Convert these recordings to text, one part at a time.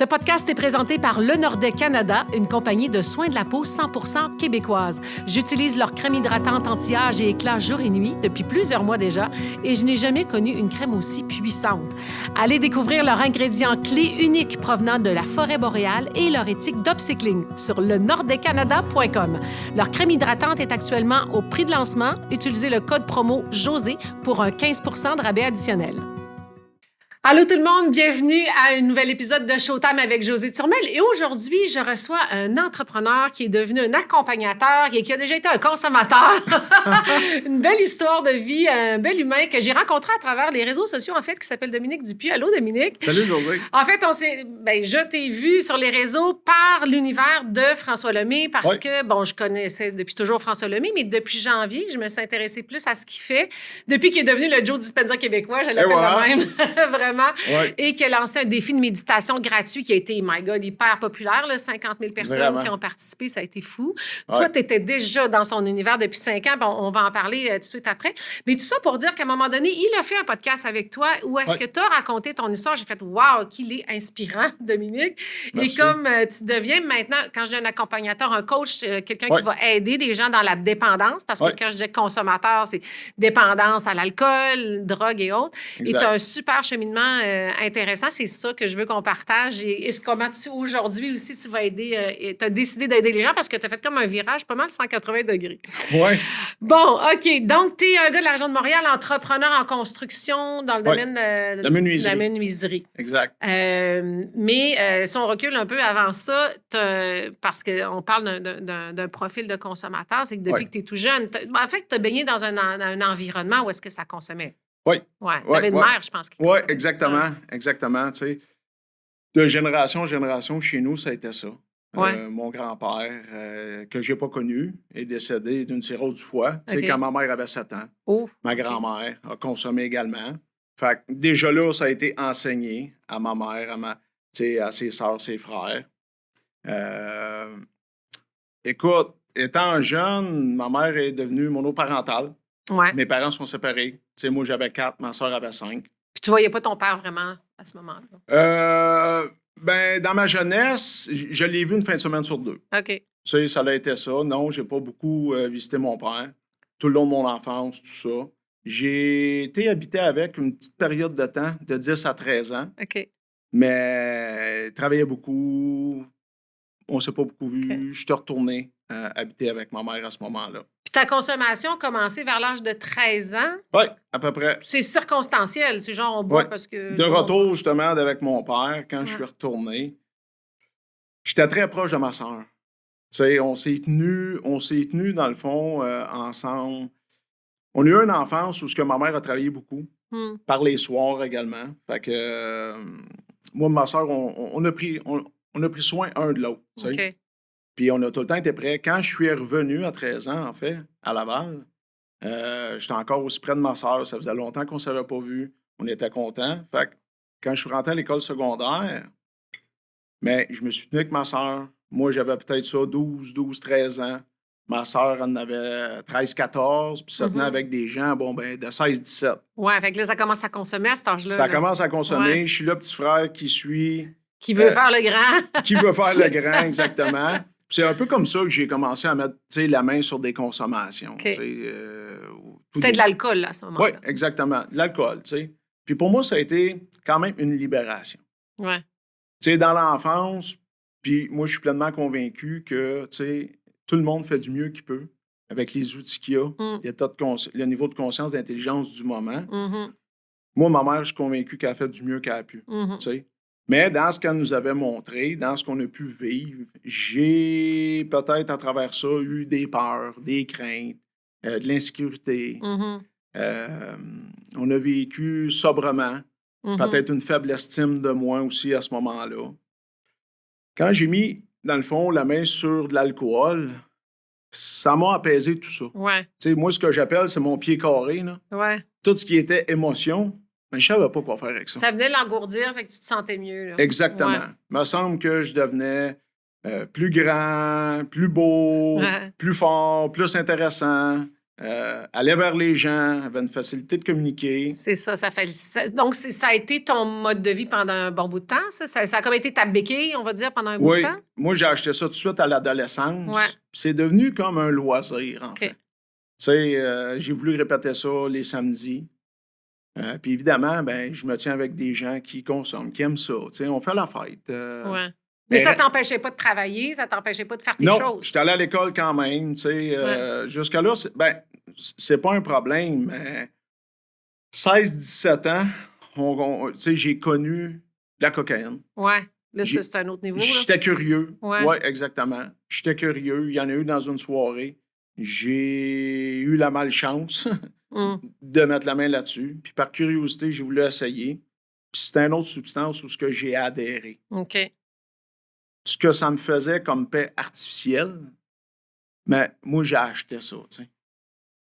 Ce podcast est présenté par Le Nordais Canada, une compagnie de soins de la peau 100% québécoise. J'utilise leur crème hydratante anti-âge et éclat jour et nuit depuis plusieurs mois déjà et je n'ai jamais connu une crème aussi puissante. Allez découvrir leurs ingrédients clés uniques provenant de la forêt boréale et leur éthique d'upcycling sur lenordaicanada.com. Leur crème hydratante est actuellement au prix de lancement. Utilisez le code promo JOSÉ pour un 15% de rabais additionnel. Allô tout le monde, bienvenue à un nouvel épisode de Showtime avec Josée Turmel. Et aujourd'hui, je reçois un entrepreneur qui est devenu un accompagnateur et qui a déjà été un consommateur. Une belle histoire de vie, un bel humain que j'ai rencontré à travers les réseaux sociaux, en fait, qui s'appelle Dominique Dupuis. Allô, Dominique. Salut, Josée. En fait, je t'ai vu sur les réseaux par l'univers de François Lemay parce que, je connaissais depuis toujours François Lemay, mais depuis janvier, je me suis intéressée plus à ce qu'il fait. Depuis qu'il est devenu le Joe Dispenza québécois, je l'appelle le même, vraiment. Ouais. Et qui a lancé un défi de méditation gratuit qui a été, my God, hyper populaire. Là, 50 000 personnes vraiment qui ont participé, ça a été fou. Ouais. Toi, tu étais déjà dans son univers depuis 5 ans. Bon, on va en parler tout de suite après. Mais tout ça pour dire qu'à un moment donné, il a fait un podcast avec toi où est-ce que tu as raconté ton histoire. J'ai fait « Wow, qu'il est inspirant, Dominique! » Et comme tu deviens maintenant, quand je dis un accompagnateur, un coach, quelqu'un qui va aider les gens dans la dépendance, parce que quand je dis consommateur, c'est dépendance à l'alcool, drogue et autres. Exact. Et tu as un super cheminement intéressant. C'est ça que je veux qu'on partage. Et comment aujourd'hui aussi, tu vas aider, tu as décidé d'aider les gens parce que tu as fait comme un virage pas mal 180 degrés. Oui. Bon, OK. Donc, tu es un gars de la région de Montréal, entrepreneur en construction dans le domaine de la menuiserie. Exact. Mais si on recule un peu avant ça, parce qu'on parle d'un profil de consommateur, c'est que depuis que tu es tout jeune, en fait, tu as baigné dans un environnement où est-ce que ça consommait. Oui. Ouais. Tu avais une mère, je pense. Oui, exactement. Exactement. Tu sais, de génération en génération, chez nous, ça a été ça. Ouais. Mon grand-père, que je n'ai pas connu, est décédé d'une cirrhose du foie. Tu sais, quand ma mère avait 7 ans. Oh, ma grand-mère a consommé également. Fait que déjà là, ça a été enseigné à ma mère, à ses sœurs, ses frères. Écoute, étant jeune, ma mère est devenue monoparentale. Ouais. Mes parents sont séparés. Tu sais, moi, j'avais 4, ma soeur avait 5. Puis tu voyais pas ton père vraiment à ce moment-là? Dans ma jeunesse, je l'ai vu une fin de semaine sur 2. OK. Tu sais, ça a été ça. Non, j'ai pas beaucoup visité mon père. Tout le long de mon enfance, tout ça. J'ai été habité avec une petite période de temps, de 10 à 13 ans. OK. Mais travaillait beaucoup. On s'est pas beaucoup vu. Okay. Je suis retourné habiter avec ma mère à ce moment-là. Ta consommation a commencé vers l'âge de 13 ans? Oui, à peu près. C'est circonstanciel, c'est genre on boit parce que... De retour, justement, avec mon père, quand je suis retourné, j'étais très proche de ma sœur. Tu sais, on s'est tenus, dans le fond, ensemble. On a eu une enfance où ma mère a travaillé beaucoup, par les soirs également. Fait que moi et ma sœur, on a pris soin un de l'autre, tu sais. Okay. Puis on a tout le temps été prêts. Quand je suis revenu à 13 ans, en fait, à Laval, j'étais encore aussi près de ma sœur. Ça faisait longtemps qu'on ne s'avait pas vu. On était contents. Fait que quand je suis rentré à l'école secondaire, mais je me suis tenu avec ma sœur. Moi, j'avais peut-être ça 12, 13 ans. Ma sœur en avait 13, 14. Puis ça tenait avec des gens de 16, 17. Ouais, fait que là, ça commence à consommer à cet âge-là. Ça commence à consommer. Ouais. Je suis le petit frère qui suit. Qui veut faire le grand. Qui veut faire le grand, exactement. C'est un peu comme ça que j'ai commencé à mettre la main sur des consommations. Okay. C'était de l'alcool là, à ce moment-là. Oui, exactement. De l'alcool, tu sais. Puis pour moi, ça a été quand même une libération. Ouais. Tu sais, dans l'enfance, puis moi, je suis pleinement convaincu que, tu sais, tout le monde fait du mieux qu'il peut avec les outils qu'il a, le niveau de conscience, d'intelligence du moment. Mm-hmm. Moi, ma mère, je suis convaincu qu'elle a fait du mieux qu'elle a pu, tu sais. Mais dans ce qu'elle nous avait montré, dans ce qu'on a pu vivre, j'ai peut-être à travers ça eu des peurs, des craintes, de l'insécurité. Mm-hmm. On a vécu sobrement, peut-être une faible estime de moi aussi à ce moment-là. Quand j'ai mis, dans le fond, la main sur de l'alcool, ça m'a apaisé tout ça. Ouais. Tu sais, moi, ce que j'appelle, c'est mon pied carré. Là. Ouais. Tout ce qui était émotion, mais je ne savais pas quoi faire avec ça. Ça venait l'engourdir, fait que tu te sentais mieux. Là. Exactement. Ouais. Il me semble que je devenais plus grand, plus beau, plus fort, plus intéressant. allait vers les gens, avait une facilité de communiquer. C'est ça, donc ça a été ton mode de vie pendant un bon bout de temps, ça? Ça a comme été ta béquille, on va dire, pendant un bout de Oui, temps? moi, j'ai acheté ça tout de suite à l'adolescence. Ouais. Puis c'est devenu comme un loisir, en OK. fait. Tu sais, j'ai voulu répéter ça les samedis. Puis évidemment, ben, je me tiens avec des gens qui consomment, qui aiment ça. Tu sais, on fait la fête. Ouais. Mais ça t'empêchait pas de travailler, ça t'empêchait pas de faire tes Non, choses. j'étais allé à l'école quand même. Tu sais, jusqu'à là, c'est pas un problème, mais 16-17 ans, tu sais, j'ai connu la cocaïne. Ouais. Là, J'ai- ça, c'est un autre niveau. Là. J'étais curieux. Ouais. Oui, exactement. J'étais curieux. Il y en a eu dans une soirée. J'ai eu la malchance Hum. de mettre la main là-dessus. Puis par curiosité, j'ai voulu essayer. Puis c'était une autre substance où ce que j'ai adhéré. OK. Ce que ça me faisait comme paix artificielle, mais moi, j'ai acheté ça, tu sais.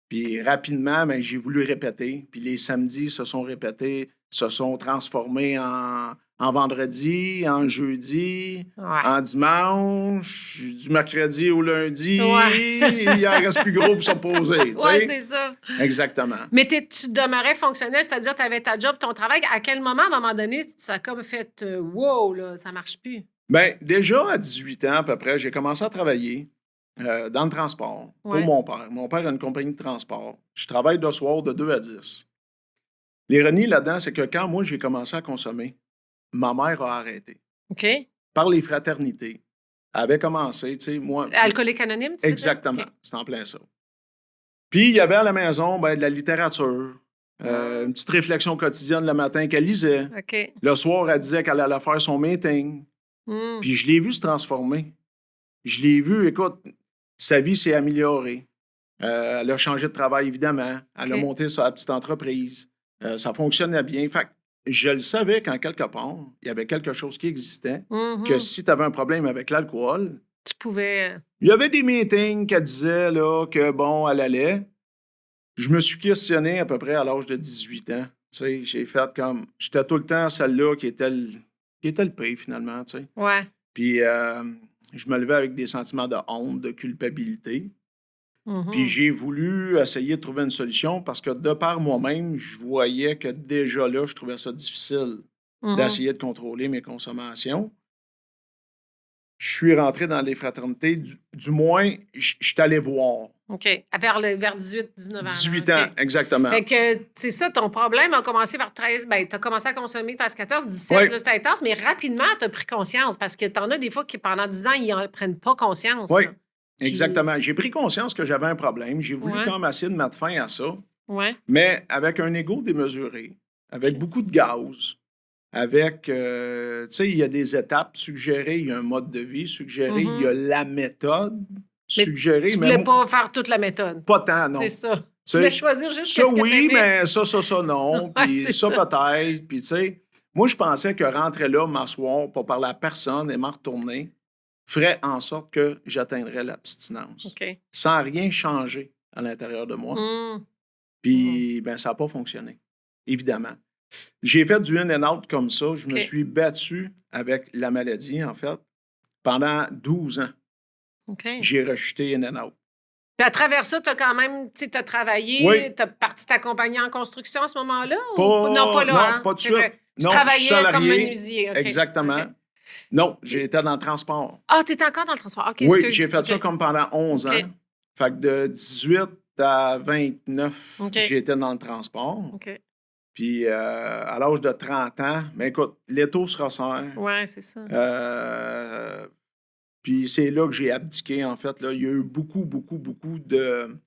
Puis rapidement, ben, j'ai voulu répéter. Puis les samedis se sont répétés, se sont transformés en vendredi, en jeudi, Ouais. en dimanche, du mercredi au lundi. Ouais. Il en reste plus gros pour s'opposer, tu sais. Ouais, c'est ça. Exactement. Mais tu demeurais fonctionnel, c'est-à-dire tu avais ta job, ton travail. À quel moment, à un moment donné, ça a comme fait wow, là, ça marche plus? Bien, déjà à 18 ans à peu près, j'ai commencé à travailler dans le transport pour Ouais. mon père. Mon père a une compagnie de transport. Je travaille de soir de 2 à 10. L'ironie là-dedans, c'est que quand moi j'ai commencé à consommer, ma mère a arrêté. OK. Par les fraternités. Elle avait commencé, tu sais, moi... Alcoolique anonyme, tu veux dire? Exactement, OK. c'est en plein ça. Puis il y avait à la maison ben, de la littérature, une petite réflexion quotidienne le matin qu'elle lisait. OK. Le soir, elle disait qu'elle allait faire son meeting. Hum. Puis je l'ai vu se transformer. Je l'ai vu, écoute, sa vie s'est améliorée. Elle a changé de travail, évidemment. Elle a OK. monté sa petite entreprise. Ça fonctionnait bien. Fait que je le savais qu'en quelque part, il y avait quelque chose qui existait, Mhm. que si tu avais un problème avec l'alcool, Tu pouvais... il y avait des meetings qu'elle disait là, que, bon, elle allait. Je me suis questionné à peu près à l'âge de 18 ans. Tu sais, j'ai fait comme... J'étais tout le temps celle-là qui était le pire, finalement, tu sais. Ouais. Puis je me levais avec des sentiments de honte, de culpabilité. Mhm. Puis j'ai voulu essayer de trouver une solution parce que de par moi-même, je voyais que déjà là, je trouvais ça difficile Mhm. d'essayer de contrôler mes consommations. Je suis rentré dans les fraternités, du moins, je suis allé voir. OK. Vers 18, 19 ans. 18 là. ans, OK. exactement. Fait que, c'est ça, ton problème a commencé vers 13. Ben, tu as commencé à consommer 13, 14, 17, Oui. là, c'était intense, mais rapidement, tu as pris conscience parce que tu en as des fois qui, pendant 10 ans, ils n'en prennent pas conscience. Oui, là. Puis- exactement. J'ai pris conscience que j'avais un problème. J'ai voulu Ouais. quand même essayer de mettre fin à ça, Ouais. mais avec un ego démesuré, avec beaucoup de gaz, avec, tu sais, il y a des étapes suggérées, il y a un mode de vie suggéré, il y a la méthode suggérée. Tu mais voulais pas faire toute la méthode. pas tant, non. C'est ça. Tu sais, voulais choisir juste Ça, qu'est-ce que oui, t'aimais. mais ça, non. Ouais, Puis c'est ça, ça. peut-être. Puis, tu sais, moi, je pensais que rentrer là, m'asseoir, pas parler à personne et m'en retourner, ferait en sorte que j'atteindrais l'abstinence. OK. Sans rien changer à l'intérieur de moi. Hum. Puis, ben, ça n'a pas fonctionné, évidemment. J'ai fait du in and out comme ça. Je me OK. suis battu avec la maladie, en fait, pendant 12 ans. OK. J'ai rejeté in and out. Puis à travers ça, tu as quand même, tu as travaillé, Oui. tu as parti ta compagnie en construction à ce moment-là? Pas- Non, pas là. non, hein? pas de C'est suite. vrai. Tu Non, je suis travaillais comme salarié. menuisier. OK. Exactement. OK. Non, j'étais dans le transport. Ah, tu étais encore dans le transport. OK, Oui, excuse. j'ai fait ça OK. comme pendant 11 OK. ans. Fait que de 18 à 29, OK. j'étais dans le transport. OK. Puis à l'âge de 30 ans, mais écoute, l'étau se resserre. Ouais, c'est ça. Puis c'est là que j'ai abdiqué, en fait. Là. Il y a eu beaucoup de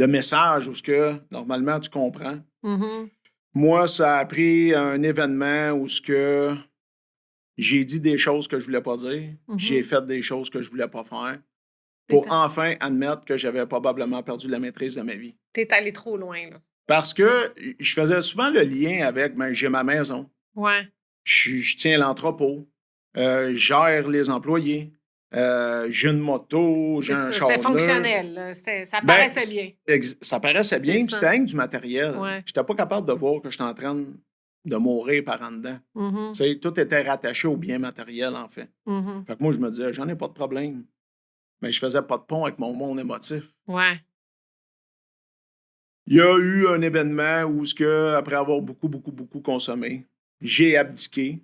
messages où ce que, normalement, tu comprends. Mhm. Moi, ça a pris un événement où ce que j'ai dit des choses que je voulais pas dire. Mhm. J'ai fait des choses que je voulais pas faire. Pour enfin admettre que j'avais probablement perdu la maîtrise de ma vie. T'es allé trop loin, là. Parce que je faisais souvent le lien avec, ben, j'ai ma maison, Ouais. je tiens l'entrepôt, je gère les employés, j'ai une moto, j'ai C'est un ça, char c'était neuf. fonctionnel. Là. Ça Ben, paraissait bien. Ça paraissait bien, C'est puis ça. c'était rien que du matériel. Ouais. J'étais pas capable de voir que j'étais en train de mourir par en dedans. Mhm. Tu sais, tout était rattaché au bien matériel, en fait. Mhm. Fait que moi, je me disais, j'en ai pas de problème. Mais je faisais pas de pont avec mon monde émotif. Ouais. Il y a eu un événement où, après avoir beaucoup consommé, j'ai abdiqué.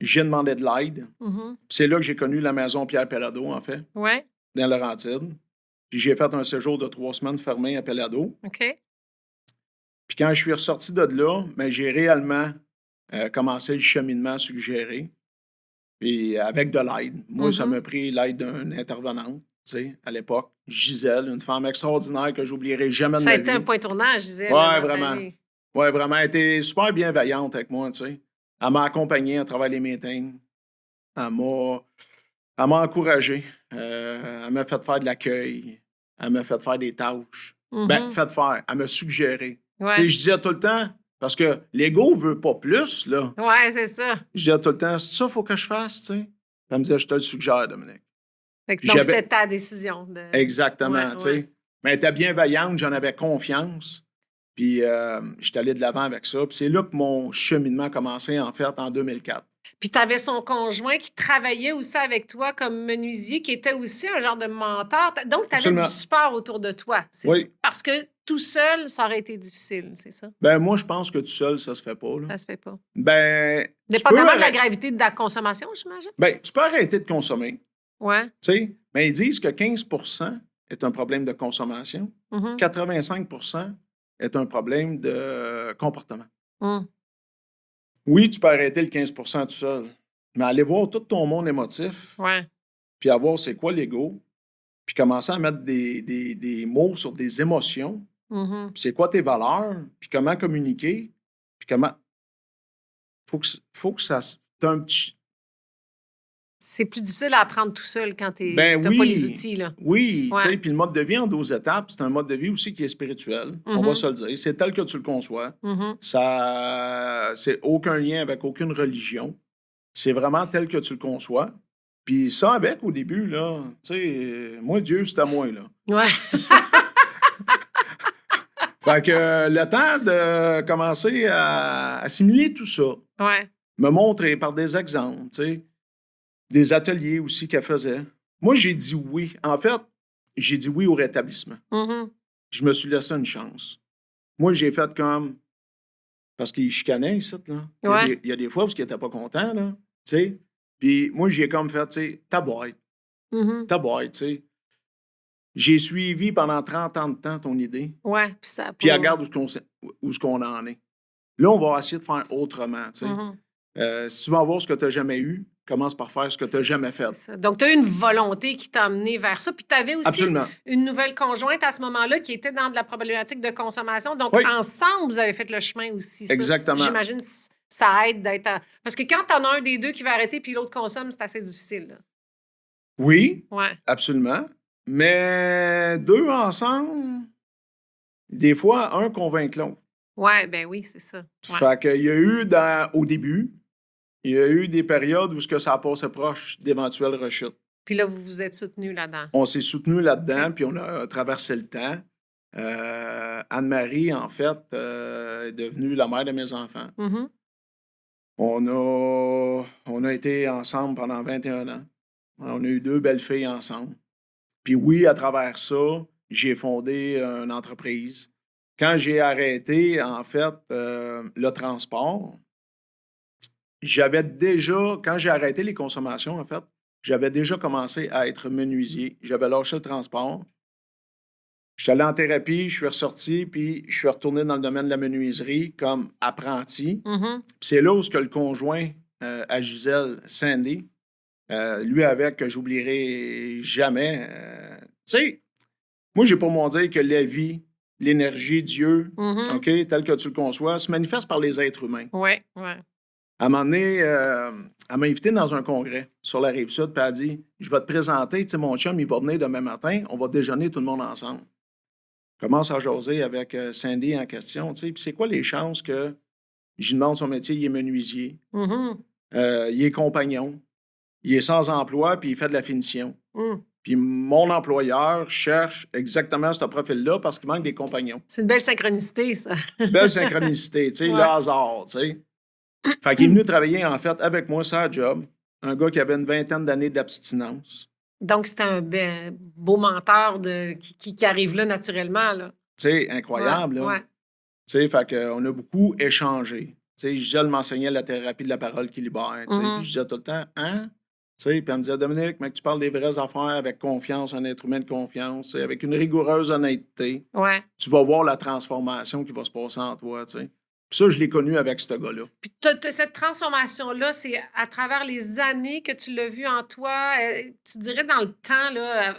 J'ai demandé de l'aide. Mhm. C'est là que j'ai connu la maison Pierre Pellado, en fait, Ouais, dans Laurentides. Puis j'ai fait un séjour de 3 semaines fermé à Pellado. OK. Puis quand je suis ressorti de là, ben, j'ai réellement commencé le cheminement suggéré. Puis avec de l'aide. Moi, ça m'a pris l'aide d'une intervenante, tu sais, à l'époque. Gisèle, une femme extraordinaire que j'oublierai jamais de Ça a ma été vie. un point tournant, je disais. Ouais, vraiment. Ouais, vraiment. Elle était super bienveillante avec moi, tu sais. Elle m'a accompagné à travers les meetings. Elle m'a encouragé. Elle m'a fait faire de l'accueil. Elle m'a fait faire des tâches. Ben, fait faire. Elle m'a suggéré. Tu sais, Ouais. je disais tout le temps, parce que l'ego veut pas plus, là. Ouais, c'est ça. Je disais tout le temps, c'est ça qu'il faut que je fasse, tu sais. Elle me disait, je te le suggère, Dominique. Donc, c'était ta décision. Exactement, Ouais, tu sais. ouais. Mais elle était bienveillante, j'en avais confiance. Puis, j'étais allé de l'avant avec ça. Puis, c'est là que mon cheminement a commencé, en fait, en 2004. Puis tu avais son conjoint qui travaillait aussi avec toi comme menuisier, qui était aussi un genre de mentor. Donc, tu avais du support autour de toi. Oui. Parce que tout seul, ça aurait été difficile, c'est ça? Ben moi, je pense que tout seul, ça se fait pas. Là. Ça se fait pas. Ben. Dépendamment de la gravité de la consommation, j'imagine? Ben, tu peux arrêter de consommer. Ouais. Tu sais, mais ils disent que 15% est un problème de consommation. 85% est un problème de comportement. Oui, tu peux arrêter le 15% tout seul, mais aller voir tout ton monde émotif, puis à voir c'est quoi l'ego, puis commencer à mettre des mots sur des émotions, puis c'est quoi tes valeurs, puis comment communiquer, puis comment... Faut que ça... T'as un petit... C'est plus difficile à apprendre tout seul quand tu n'as pas les outils. Là. Oui, tu sais, puis le mode de vie en 12 étapes, c'est un mode de vie aussi qui est spirituel. On va se le dire. C'est tel que tu le conçois. C'est aucun lien avec aucune religion. C'est vraiment tel que tu le conçois. Puis ça avec, au début, là, tu sais, moi, Dieu, c'est à moi, là. Ouais. Fait que le temps de commencer à assimiler tout ça, me montrer par des exemples, tu sais, des ateliers aussi qu'elle faisait. Moi, j'ai dit oui. En fait, j'ai dit oui au rétablissement. Je me suis laissé une chance. Moi, j'ai fait comme... Parce qu'il chicanait ici, là. Il y a des fois où il n'était pas content, là. Tu sais. Puis moi, j'ai comme fait, tu sais, ta boîte. Ta boîte, tu sais. J'ai suivi pendant 30 ans de temps ton idée. Ouais, puis ça... Puis regarde où ce qu'on en est. Là, on va essayer de faire autrement, tu sais. Si tu veux avoir ce que tu n'as jamais eu, commence par faire ce que tu n'as jamais fait. Ça. Donc, tu as eu une volonté qui t'a amené vers ça. Puis tu avais aussi une nouvelle conjointe à ce moment-là qui était dans de la problématique de consommation. Donc, ensemble, vous avez fait le chemin aussi. Exactement. Ça, j'imagine ça aide d'être... Parce que quand tu en as un des deux qui va arrêter puis l'autre consomme, c'est assez difficile. Là. Oui, absolument. Mais deux ensemble, des fois, un convainc l'autre. Oui, ben oui, c'est ça. Fait qu'il y a eu, au début, il y a eu des périodes où ça a passé proche d'éventuelles rechutes. Puis là, vous vous êtes soutenus là-dedans. On s'est soutenus là-dedans, puis on a traversé le temps. Anne-Marie, en fait, est devenue la mère de mes enfants. On a été ensemble pendant 21 ans. On a eu 2 belles filles ensemble. Puis oui, à travers ça, j'ai fondé une entreprise. Quand j'ai arrêté, en fait, le transport, quand j'ai arrêté les consommations, en fait, j'avais déjà commencé à être menuisier. J'avais lâché le transport. Je suis allé en thérapie, je suis ressorti, puis je suis retourné dans le domaine de la menuiserie comme apprenti. Puis c'est là où le conjoint à Gisèle, Sandy, lui avec, que j'oublierai jamais. Tu sais, moi, j'ai pour mon dire que la vie, l'énergie, Dieu, OK, tel que tu le conçois, se manifeste par les êtres humains. Oui. À un moment donné, elle m'a invité dans un congrès sur la Rive-Sud, puis elle a dit, je vais te présenter, tu sais, mon chum, il va venir demain matin, on va déjeuner tout le monde ensemble. Je commence à jaser avec Sandy en question, tu sais, puis c'est quoi les chances que je lui demande son métier, il est menuisier, il est compagnon, il est sans emploi, puis il fait de la finition. Puis mon employeur cherche exactement ce profil-là parce qu'il manque des compagnons. C'est une belle synchronicité, ça. Belle synchronicité, tu sais, le hasard, tu sais. Fait qu'il est venu travailler, en fait, avec moi, sur la job. Un gars qui avait une 20aine d'années d'abstinence. Donc, c'était un beau mentor qui arrive là naturellement, là. incroyable. Là. Ouais. Fait qu'on a beaucoup échangé. Gisèle m'enseignait la thérapie de la parole qui libère. Puis je disais tout le temps, hein? Puis elle me disait, Dominique, mais que tu parles des vraies affaires avec confiance, un être humain de confiance, avec une rigoureuse honnêteté. Ouais. Tu vas voir la transformation qui va se passer en toi. Puis ça, je l'ai connu avec ce gars-là. Puis cette transformation-là, c'est à travers les années que tu l'as vu en toi. Tu dirais dans le temps là,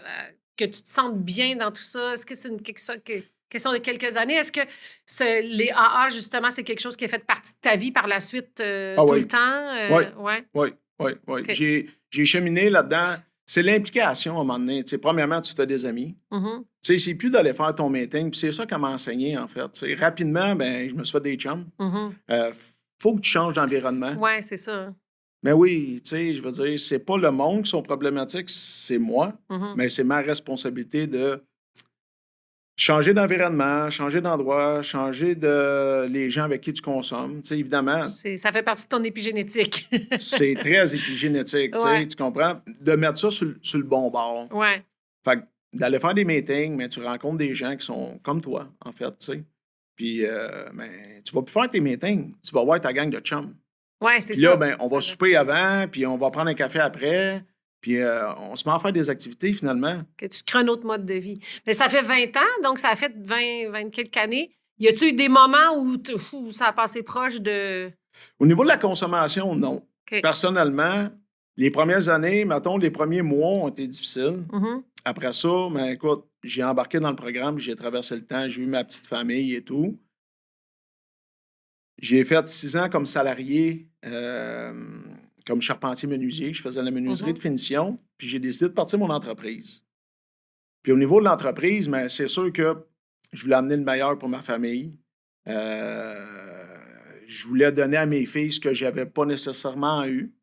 que tu te sentes bien dans tout ça. Est-ce que c'est une question de quelques années? Est-ce que les AA, justement, c'est quelque chose qui a fait partie de ta vie par la suite tout le temps? Oui. Okay. J'ai cheminé là-dedans. C'est l'implication à un moment donné. Premièrement, tu te fais des amis. C'est plus d'aller faire ton meeting. Puis c'est ça qu'elle m'a enseigné, en fait. Rapidement, je me suis fait des chums. Faut que tu changes d'environnement. Oui, c'est ça. Mais oui, je veux dire, c'est pas le monde qui sont problématiques, c'est moi. Mais c'est ma responsabilité de changer d'environnement, changer d'endroit, changer de les gens avec qui tu consommes. Évidemment. Ça fait partie de ton épigénétique. C'est très épigénétique, tu comprends? De mettre ça sur le bon bord. Ouais. Fait que d'aller faire des meetings, mais tu rencontres des gens qui sont comme toi, en fait, tu sais. Puis, tu vas plus faire tes meetings. Tu vas voir ta gang de chums. Ouais, c'est puis ça. Là, on va souper avant, puis on va prendre un café après. Puis on se met à faire des activités, finalement. Que tu crées un autre mode de vie. Mais ça fait 20 ans, donc ça a fait 20 quelques années. Y a-tu eu des moments où ça a passé proche de... Au niveau de la consommation, non. Okay. Personnellement, les premières années, mettons, les premiers mois ont été difficiles. Après ça, écoute, j'ai embarqué dans le programme, j'ai traversé le temps, j'ai eu ma petite famille et tout. J'ai fait 6 ans comme salarié... comme charpentier menuisier. Je faisais la menuiserie de finition, puis j'ai décidé de partir mon entreprise. Puis au niveau de l'entreprise, c'est sûr que je voulais amener le meilleur pour ma famille. Je voulais donner à mes filles ce que je n'avais pas nécessairement eu.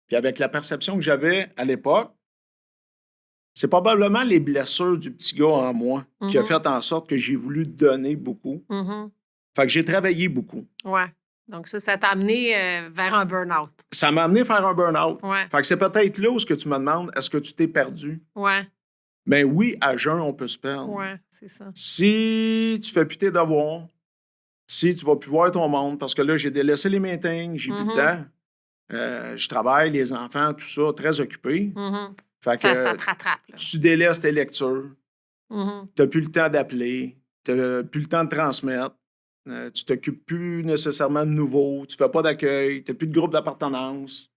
Puis avec la perception que j'avais à l'époque, c'est probablement les blessures du petit gars en moi qui a fait en sorte que j'ai voulu donner beaucoup. Fait que j'ai travaillé beaucoup. Ouais. Donc ça t'a amené vers un burn-out. Ça m'a amené vers un burn-out. Ouais. Fait que c'est peut-être là où ce que tu me demandes, est-ce que tu t'es perdu? Ouais. Mais oui, à jeun, on peut se perdre. Ouais, c'est ça. Si tu fais plus tes devoirs, si tu vas plus voir ton monde, parce que là, j'ai délaissé les meetings, j'ai plus de temps. Je travaille, les enfants, tout ça, très occupé. Fait que, ça te rattrape. Là. Tu délaisses tes lectures. Tu n'as plus le temps d'appeler. Tu n'as plus le temps de transmettre. Tu t'occupes plus nécessairement de nouveau, tu fais pas d'accueil, tu n'as plus de groupe d'appartenance.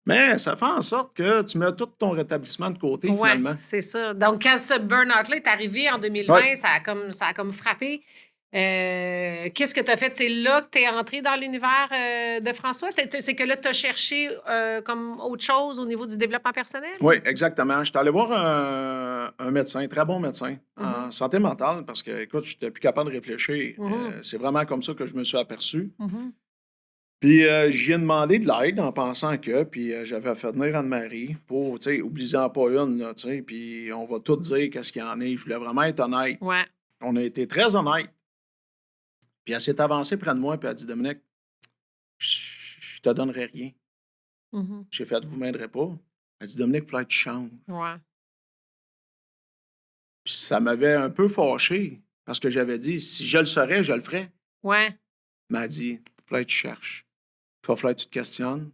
Mais ça fait en sorte que tu mets tout ton rétablissement de côté, finalement. Oui, c'est ça. Donc, quand ce burn-out-là est arrivé en 2020, ça a comme frappé. Qu'est-ce que tu as fait? C'est là que tu es entré dans l'univers de François? C'est que là, tu as cherché comme autre chose au niveau du développement personnel? Oui, exactement. Je suis allé voir un médecin, un très bon médecin, en santé mentale, parce que, écoute, je n'étais plus capable de réfléchir. C'est vraiment comme ça que je me suis aperçu. Puis, j'y ai demandé de l'aide en pensant que, puis j'avais fait venir Anne-Marie pour, tu sais, oubliant pas une, là, tu sais, puis on va tout dire qu'est-ce qu'il y en est. Je voulais vraiment être honnête. Ouais. On a été très honnête. Puis elle s'est avancée près de moi, puis elle a dit, Dominique, je te donnerai rien. J'ai fait, vous ne m'aiderez pas. Elle dit, Dominique, il faut que tu changes. Ouais. Puis ça m'avait un peu fâché, parce que j'avais dit, si je le saurais, je le ferais. Ouais. Mais elle a dit, il faut que tu cherches. Il va falloir que tu te questionnes.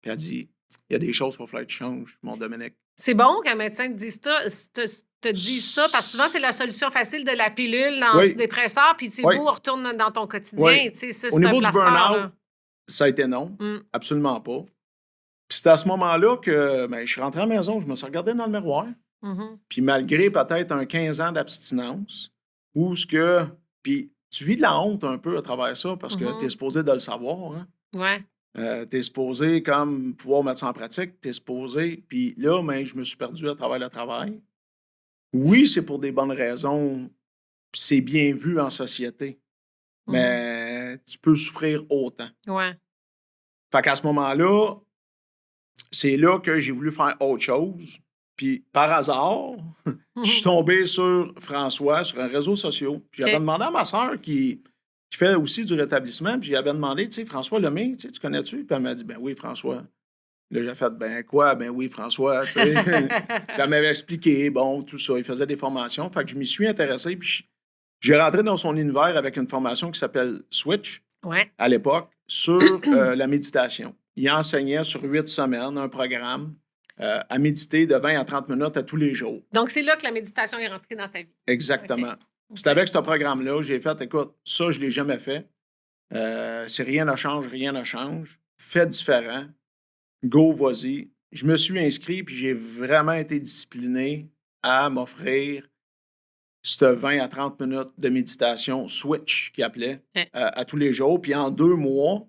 Puis elle dit, il y a des choses qu'il va falloir que tu changes, mon Dominique. C'est bon qu'un médecin te dise ça, parce que souvent, c'est la solution facile de la pilule, l'antidépresseur, puis c'est beau, on retourne dans ton quotidien. Au niveau du burn-out, ça a été non. Absolument pas. Puis c'est à ce moment-là que je suis rentré à la maison, je me suis regardé dans le miroir. Puis malgré peut-être un 15 ans d'abstinence, où ce que... Puis tu vis de la honte un peu à travers ça, parce que tu es supposé de le savoir. Hein? Ouais. Tu es supposé comme pouvoir mettre ça en pratique. Tu es supposé... Puis là, je me suis perdu à travers le travail. Oui, c'est pour des bonnes raisons. Puis c'est bien vu en société. Mais tu peux souffrir autant. Ouais. Fait qu'à ce moment-là, c'est là que j'ai voulu faire autre chose. Puis par hasard, je suis tombé sur François, sur un réseau social. Puis j'avais demandé à ma sœur qui fait aussi du rétablissement. Puis j'avais demandé, tu sais, François Lemay, tu connais-tu? Puis elle m'a dit, ben oui, François. Là, j'ai fait, ben quoi? Ben oui, François, tu sais. Puis elle m'avait expliqué, bon, tout ça. Il faisait des formations. Fait que je m'y suis intéressé. Puis J'ai rentré dans son univers avec une formation qui s'appelle Switch, Ouais. à l'époque, sur la méditation. Il enseignait sur 8 semaines un programme à méditer de 20 à 30 minutes à tous les jours. Donc, c'est là que la méditation est rentrée dans ta vie. Exactement. OK. C'est avec ce programme-là, j'ai fait, écoute, ça, je ne l'ai jamais fait. Si rien ne change, rien ne change. Fais différent. Go, vas-y. Je me suis inscrit, puis j'ai vraiment été discipliné à m'offrir ce 20 à 30 minutes de méditation Switch, qu'il appelait, OK. à tous les jours. Puis en 2 mois,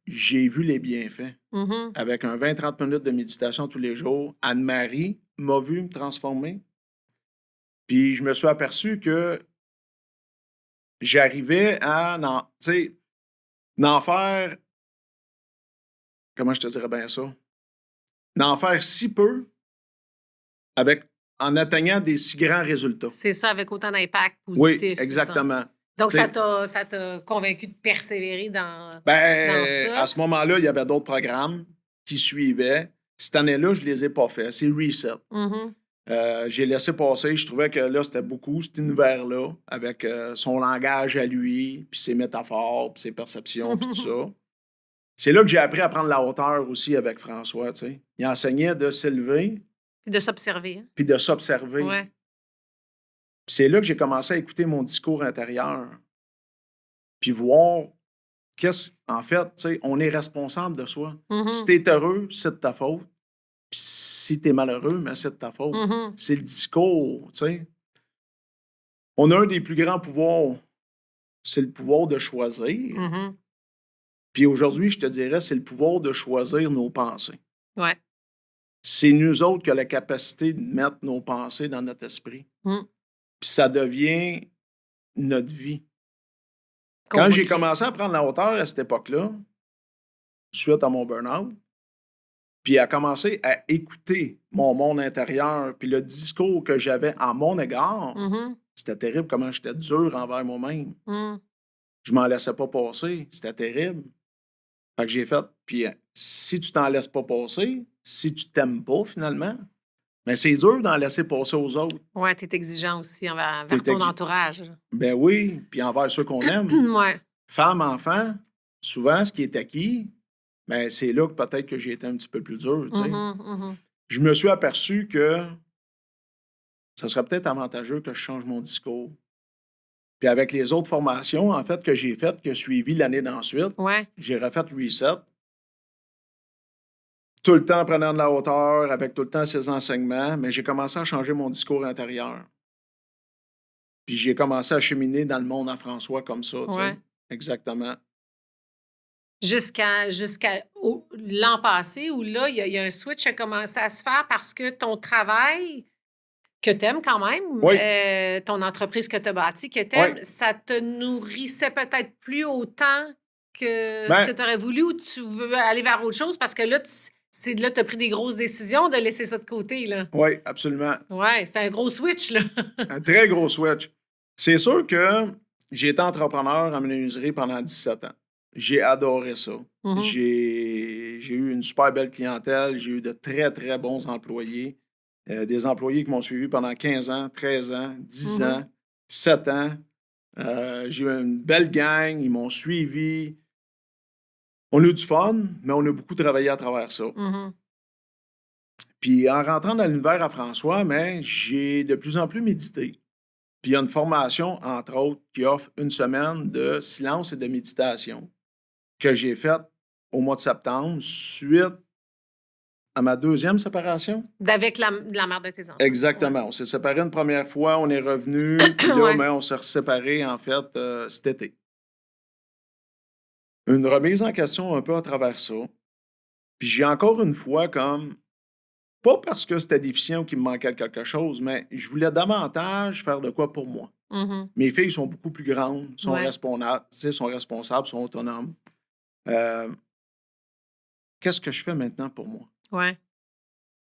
j'ai vu les bienfaits. Mhm. Avec un 20-30 minutes de méditation tous les jours, Anne-Marie m'a vu me transformer. Puis je me suis aperçu que j'arrivais à n'en faire, comment je te dirais bien ça, n'en faire si peu en atteignant des si grands résultats. C'est ça, avec autant d'impact Oui, positif. exactement. Donc, T'sais, ça t'a convaincu de persévérer dans ça. À ce moment-là, il y avait d'autres programmes qui suivaient. Cette année-là, je ne les ai pas faits. C'est Reset. Mhm. J'ai laissé passer. Je trouvais que là, c'était beaucoup, cet univers-là, avec son langage à lui, puis ses métaphores, puis ses perceptions, puis tout ça. C'est là que j'ai appris à prendre la hauteur aussi avec François, tu sais. Il enseignait de s'élever. Puis de s'observer. Hein? Puis de s'observer. Ouais. Puis c'est là que j'ai commencé à écouter mon discours intérieur. Puis voir en fait, tu sais, on est responsable de soi. Mhm. Si t'es heureux, c'est de ta faute. Puis si t'es malheureux, mais c'est de ta faute. Mhm. C'est le discours, tu sais. On a un des plus grands pouvoirs, c'est le pouvoir de choisir. Mhm. Puis aujourd'hui, je te dirais, c'est le pouvoir de choisir nos pensées. Ouais. C'est nous autres qui avons la capacité de mettre nos pensées dans notre esprit. Mm. Puis ça devient notre vie. Quand j'ai commencé à prendre la hauteur à cette époque-là, suite à mon burn-out, puis à commencer à écouter mon monde intérieur, puis le discours que j'avais en mon égard, Mhm. c'était terrible comment j'étais dur envers moi-même. Mm. Je m'en laissais pas passer. C'était terrible. Fait que j'ai fait, puis si tu t'en laisses pas passer, si tu t'aimes pas finalement, mais c'est dur d'en laisser passer aux autres. Ouais, t'es exigeant aussi envers ton entourage. Ben oui, puis envers ceux qu'on aime. Ouais. Femme, enfant, souvent, ce qui est acquis, ben c'est là que peut-être que j'ai été un petit peu plus dur, tu sais. Je me suis aperçu que ça serait peut-être avantageux que je change mon discours. Puis avec les autres formations, en fait, que j'ai faites, que suivi l'année d'ensuite, Ouais. j'ai refait Reset. Tout le temps en prenant de la hauteur, avec tout le temps ces enseignements, mais j'ai commencé à changer mon discours intérieur. Puis j'ai commencé à cheminer dans le monde à François comme ça, tu sais. Ouais. Exactement. Jusqu'à l'an passé, où là, il y a un switch qui a commencé à se faire parce que ton travail, que tu aimes quand même, Oui. ton entreprise que tu as bâtie, que tu aimes, Oui. ça te nourrissait peut-être plus autant que Ben, ce que tu aurais voulu ou tu veux aller vers autre chose parce que là, tu as pris des grosses décisions de laisser ça de côté. Là. Oui, absolument. Oui, c'est un gros switch. Là. Un très gros switch. C'est sûr que j'ai été entrepreneur en menuiserie pendant 17 ans. J'ai adoré ça. Mhm. J'ai eu une super belle clientèle. J'ai eu de très, très bons employés. Des employés qui m'ont suivi pendant 15 ans, 13 ans, 10 Mhm. ans, 7 ans. J'ai eu une belle gang. Ils m'ont suivi. On a eu du fun, mais on a beaucoup travaillé à travers ça. Mhm. Puis en rentrant dans l'univers à François, mais j'ai de plus en plus médité. Puis il y a une formation, entre autres, qui offre une semaine de silence et de méditation que j'ai faite au mois de septembre, suite à ma deuxième séparation. Avec la mère de tes enfants. Exactement. Ouais. On s'est séparés une première fois, on est revenus, puis là, Ouais. on s'est séparés, en fait, cet été. Une remise en question un peu à travers ça. Puis j'ai encore une fois comme... Pas parce que c'était déficient ou qu'il me manquait quelque chose, mais je voulais davantage faire de quoi pour moi. Mhm. Mes filles sont beaucoup plus grandes, sont Ouais. responsables, sont autonomes. Qu'est-ce que je fais maintenant pour moi? Ouais.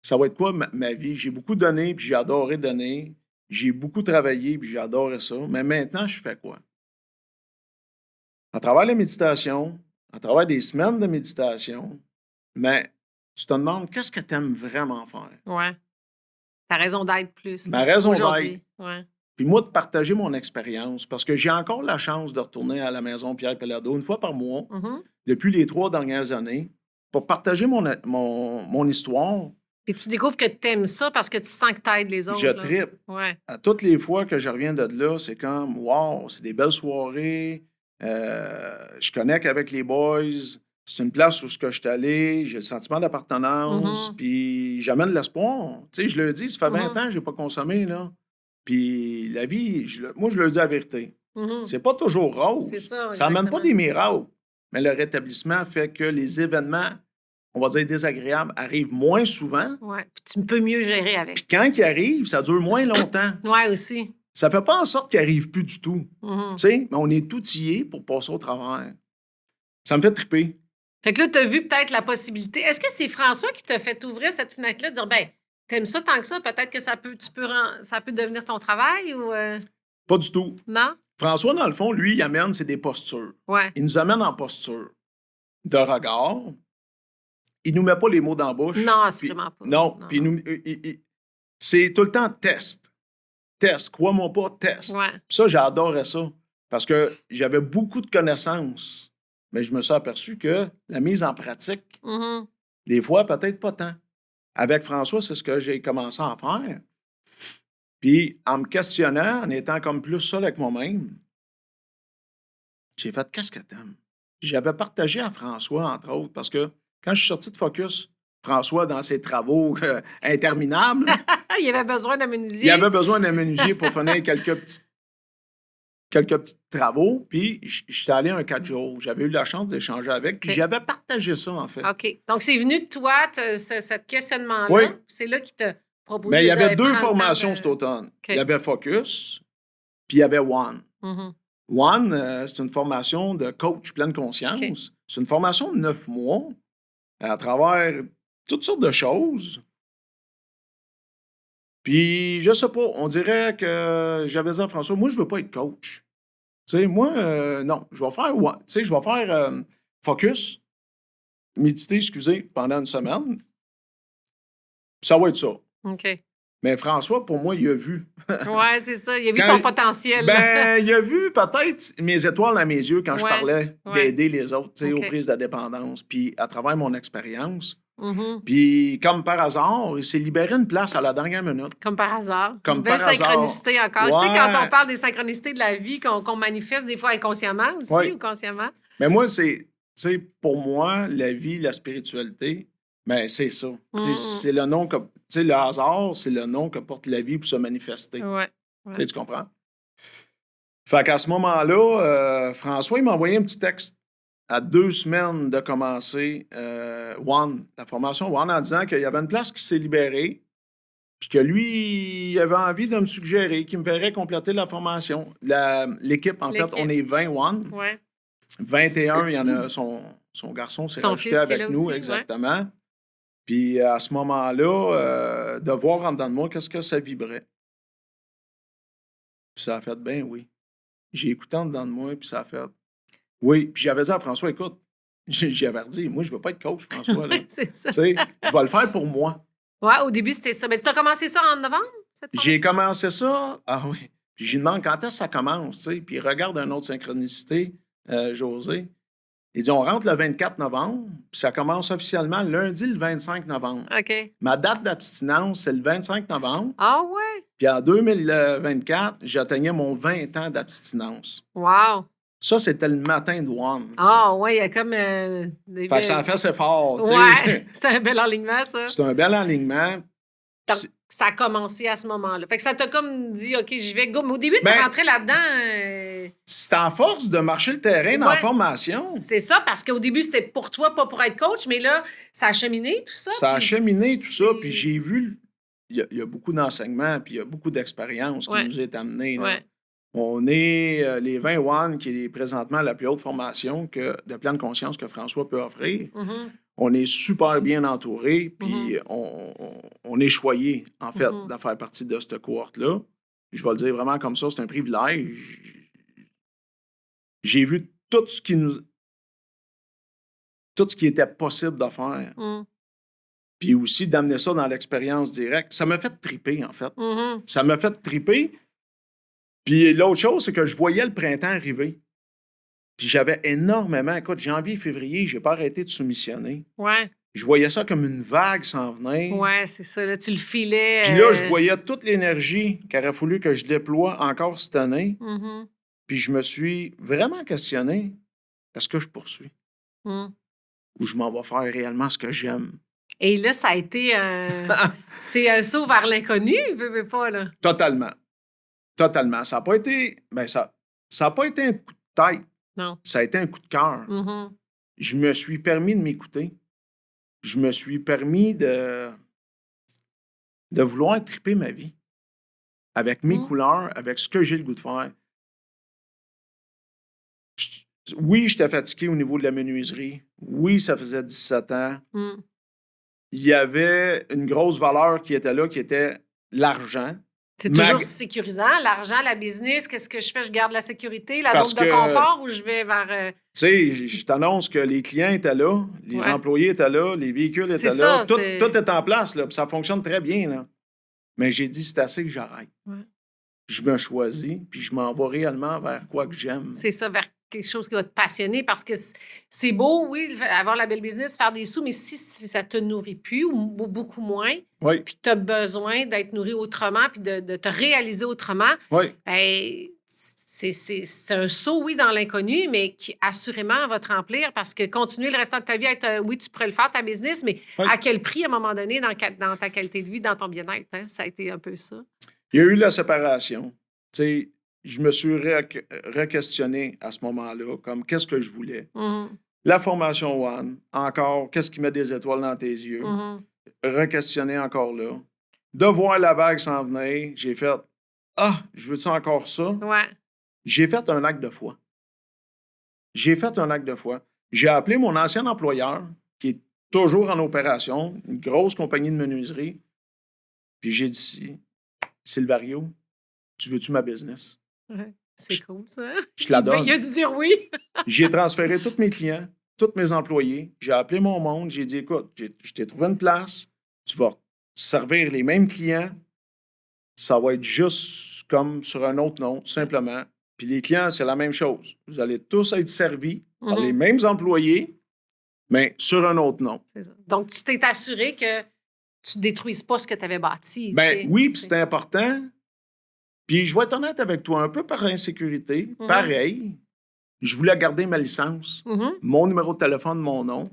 Ça va être quoi ma vie? J'ai beaucoup donné, puis j'ai adoré donner. J'ai beaucoup travaillé, puis j'ai adoré ça. Mais maintenant, je fais quoi? À travers la méditation, à travers des semaines de méditation, mais tu te demandes qu'est-ce que tu aimes vraiment faire? Ouais. Ta raison d'être plus. Ma raison aujourd'hui. d'être. Ouais. Puis moi, de partager mon expérience, parce que j'ai encore la chance de retourner à la maison Pierre Pellado une fois par mois, depuis les 3 dernières années, pour partager mon histoire. Puis tu découvres que tu aimes ça parce que tu sens que tu aides les autres. Je trippe. Ouais. À toutes les fois que je reviens de là, c'est comme, wow, c'est des belles soirées. Je connecte avec les boys. C'est une place où je suis allé. J'ai le sentiment d'appartenance. Puis j'amène l'espoir. Tu sais, je le dis, ça fait 20 ans que je n'ai pas consommé, là. Puis la vie, moi, je le dis la vérité. C'est pas toujours rose. C'est ça, ça n'amène pas des miracles. Mais le rétablissement fait que les événements, on va dire désagréables, arrivent moins souvent. Oui, puis tu peux mieux gérer avec. Puis quand ils arrivent, ça dure moins longtemps. Oui, aussi. Ça fait pas en sorte qu'ils n'arrivent plus du tout. Tu sais, mais on est outillés pour passer au travers. Ça me fait triper. Fait que là, tu as vu peut-être la possibilité. Est-ce que c'est François qui t'a fait ouvrir cette fenêtre-là, de dire, ben, t'aimes ça tant que ça, peut-être que ça peut devenir ton travail ou. Pas du tout. Non? François, dans le fond, lui, il amène, c'est des postures. Ouais. Il nous amène en posture de regard. Il nous met pas les mots dans la bouche. Non, assurément pas. Non, puis c'est tout le temps test. Test, crois-moi pas, test. Ouais. Puis ça, j'adorais ça. Parce que j'avais beaucoup de connaissances, mais je me suis aperçu que la mise en pratique, des fois, peut-être pas tant. Avec François, c'est ce que j'ai commencé à faire. Puis, en me questionnant, en étant comme plus seul avec moi-même, j'ai fait « Qu'est-ce que t'aimes? » J'avais partagé à François, entre autres, parce que quand je suis sorti de Focus, François, dans ses travaux interminables... il avait besoin d'un menuisier. Il avait besoin d'un menuisier pour finir quelques petits travaux. Puis, je suis allé un 4 jours. J'avais eu la chance d'échanger avec. Puis, j'avais partagé ça, en fait. OK. Donc, c'est venu de toi, ce questionnement-là. Oui. C'est là qu'il t'a proposé. Mais il y avait 2 formations cet automne. Il y avait Focus, puis il y avait One. One, c'est une formation de coach pleine conscience. Okay. C'est une formation de 9 mois à travers toutes sortes de choses. Puis, je sais pas, on dirait que j'avais dit à François, moi, je veux pas être coach. Tu sais, moi, non, je vais faire focus, méditer, pendant une semaine. Ça va être ça. OK. Mais François, pour moi, il a vu. Oui, c'est ça. Il a vu ton potentiel. Ben, il a vu peut-être mes étoiles à mes yeux quand je parlais d'aider les autres, tu sais, aux prises de dépendance. Puis, à travers mon expérience. Puis, comme par hasard, il s'est libéré une place à la dernière minute. Comme par hasard. Comme une belle par synchronicité hasard. encore. Tu sais, quand on parle des synchronicités de la vie, qu'on manifeste des fois inconsciemment aussi ou consciemment. Mais moi, tu sais, pour moi, la vie, la spiritualité, ben, c'est ça. C'est le nom que. Tu sais, le hasard, c'est le nom que porte la vie pour se manifester. Ouais. Tu comprends? Fait qu'à ce moment-là, François, il m'a envoyé un petit texte à 2 semaines de commencer One, la formation One, en disant qu'il y avait une place qui s'est libérée, puis que lui, il avait envie de me suggérer qu'il me verrait compléter la formation. L'équipe, en fait, on est 20 One. Ouais. 21, il y en a son garçon s'est rajouté avec nous, aussi, exactement. Ouais. Puis à ce moment-là, de voir en dedans de moi, qu'est-ce que ça vibrait. Puis ça a fait, ben oui. J'ai écouté en dedans de moi, puis ça a fait... Oui, puis j'avais dit à François, écoute, j'avais dit, moi, je ne veux pas être coach, François. Là. C'est ça. Tu sais, je vais le faire pour moi. Oui, au début, c'était ça. Mais tu as commencé ça en novembre? J'ai commencé ça, oui. Puis je lui demande quand est-ce que ça commence, tu sais. Puis il regarde une autre synchronicité, José. Il dit, on rentre le 24 novembre, puis ça commence officiellement lundi le 25 novembre. OK. Ma date d'abstinence, c'est le 25 novembre. Ah ouais? Puis en 2024, j'atteignais mon 20 ans d'abstinence. Wow! Ça, c'était le matin de One. Ah oui, il y a comme des fait que ça en fait, c'est fort. Ouais, c'est un bel alignement, ça. C'est un bel alignement. Donc, ça a commencé à ce moment-là. Fait que ça t'a comme dit, OK, j'y vais. Go. Mais au début, tu rentrais là-dedans. C'est en force de marcher le terrain dans la formation. C'est ça, parce qu'au début, c'était pour toi, pas pour être coach, mais là, ça a cheminé, tout ça. Ça a cheminé, tout ça, puis j'ai vu... Il y a beaucoup d'enseignements, puis il y a beaucoup d'expérience qui nous est amenée. Ouais. On est les 20 One, qui est présentement la plus haute formation de pleine conscience que François peut offrir. On est super bien entouré, puis on est choyé, en fait, de faire partie de cette cohorte-là. Je vais le dire vraiment comme ça, c'est un privilège. J'ai vu tout ce qui était possible de faire. Puis aussi d'amener ça dans l'expérience directe. Ça m'a fait triper, en fait. Ça m'a fait triper. Puis l'autre chose, c'est que je voyais le printemps arriver. Puis j'avais énormément... Écoute, janvier, février, j'ai pas arrêté de soumissionner. Ouais. Je voyais ça comme une vague s'en venir. Ouais, c'est ça. Là, tu le filais. Puis là, je voyais toute l'énergie qu'il aurait fallu que je déploie encore cette année. Mhm. Puis je me suis vraiment questionné, est-ce que je poursuis? Mhm. Ou je m'en vais faire réellement ce que j'aime? Et là, ça a été c'est un saut vers l'inconnu, veux pas, là. Totalement. Totalement. Ça n'a pas été... Ben ça a pas été un coup de tête. Non. Ça a été un coup de cœur. Mhm. Je me suis permis de m'écouter. Je me suis permis de vouloir triper ma vie avec mes couleurs, avec ce que j'ai le goût de faire. Oui, j'étais fatigué au niveau de la menuiserie. Oui, ça faisait 17 ans. Mm. Il y avait une grosse valeur qui était là, qui était l'argent. C'est toujours sécurisant, l'argent, la business. Qu'est-ce que je fais? Je garde la sécurité, la Parce zone de que- confort, ou je vais vers... Tu sais, je t'annonce que les clients étaient là, les Ouais. employés étaient là, les véhicules C'est étaient là. ça, Tout c'est- tout est en place, là, puis ça fonctionne très bien. Là. Mais j'ai dit, c'est assez que j'arrête. Ouais. Je me choisis, puis je m'en vais réellement vers quoi que j'aime. C'est ça, vers quelque chose qui va te passionner, parce que c'est beau, oui, avoir la belle business, faire des sous, mais si ça te nourrit plus, ou beaucoup moins, Oui, puis que tu as besoin d'être nourri autrement, puis de te réaliser autrement, oui, ben, c'est un saut, oui, dans l'inconnu, mais qui assurément va te remplir, parce que continuer le restant de ta vie à être, oui, tu pourrais le faire, ta business, mais Oui. à quel prix, à un moment donné, dans ta qualité de vie, dans ton bien-être, hein? Ça a été un peu ça. il y a eu la séparation. Tu sais, je me suis re-questionné à ce moment-là, comme qu'est-ce que je voulais. Mhm, La formation One, encore, qu'est-ce qui met des étoiles dans tes yeux? mhm. Re-questionner encore là. De voir la vague s'en venir, j'ai fait ah, je veux-tu encore ça? Ouais. J'ai fait un acte de foi. J'ai fait un acte de foi. J'ai appelé mon ancien employeur, qui est toujours en opération, une grosse compagnie de menuiserie, puis j'ai dit Silvario, tu veux-tu ma business? Ouais. C'est cool, ça. Je te la donne. Il a dû dire oui. J'ai transféré tous mes clients, tous mes employés. J'ai appelé mon monde. J'ai dit, écoute, je t'ai trouvé une place. Tu vas servir les mêmes clients. Ça va être juste comme sur un autre nom, tout simplement. Puis les clients, c'est la même chose. Vous allez tous être servis par les mêmes employés, mais sur un autre nom. C'est ça. Donc, tu t'es assuré que tu ne détruises pas ce que tu avais bâti. Ben tu sais. oui, puis c'était important. Puis je vais être honnête avec toi, un peu par insécurité, pareil. Je voulais garder ma licence, Mhm. mon numéro de téléphone, mon nom.